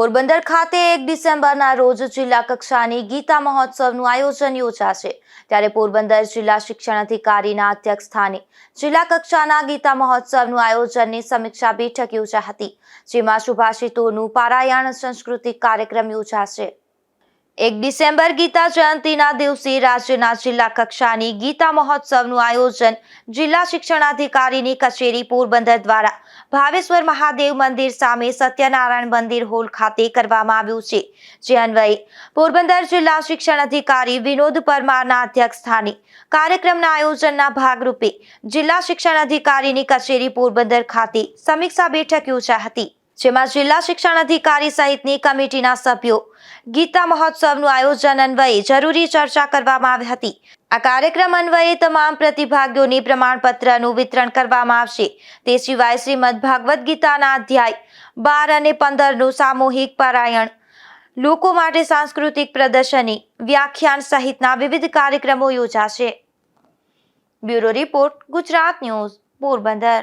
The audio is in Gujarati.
પોરબંદર ખાતે 1 ડિસેમ્બરના રોજ જિલ્લા કક્ષાની ગીતા મહોત્સવનું આયોજન યોજાશે ત્યારે પોરબંદર જિલ્લા શિક્ષણ અધિકારીના અધ્યક્ષસ્થાને જિલ્લા કક્ષાના ગીતા મહોત્સવનું આયોજનની સમીક્ષા બેઠક યોજાઈ હતી, જેમાં સુભાષિતોનું પારાયણ સાંસ્કૃતિક કાર્યક્રમ યોજાશે। 1 ડિસેમ્બર ગીતા જયંતિના દિવસે રાજ્યના જિલ્લા કક્ષાની ગીતા મહોત્સવનું આયોજન જિલ્લા શિક્ષણાધિકારીની કચેરી પોરબંદર દ્વારા ભાવેશ્વર મહાદેવ મંદિર સામે સત્યનારાયણ મંદિર હોલ ખાતે કરવામાં આવ્યું છે, જે અન્વયે પોરબંદર જિલ્લા શિક્ષણ અધિકારી વિનોદ પરમારના અધ્યક્ષસ્થાને કાર્યક્રમના આયોજનના ભાગરૂપે જિલ્લા શિક્ષણ અધિકારીની કચેરી પોરબંદર ખાતે સમીક્ષા બેઠક યોજાઈ હતી, જેમાં જિલ્લા શિક્ષણ અધિકારી સહિતની કમિટીના સભ્યો ગીતા મહોત્સવનું આયોજન અન્વયે જરૂરી ચર્ચા કરવામાં આવી હતી। આ કાર્યક્રમ અન્વયે તમામ પ્રતિભાગીઓને પ્રમાણપત્રનું વિતરણ કરવામાં આવશે। તે સિવાય શ્રીમદ ભાગવત ગીતાના અધ્યાય 12 અને 15નું સામૂહિક પારાયણ, લોકો માટે સાંસ્કૃતિક પ્રદર્શની, વ્યાખ્યાન સહિતના વિવિધ કાર્યક્રમો યોજાશે। Bureau report, Gujarat news, Porbandar.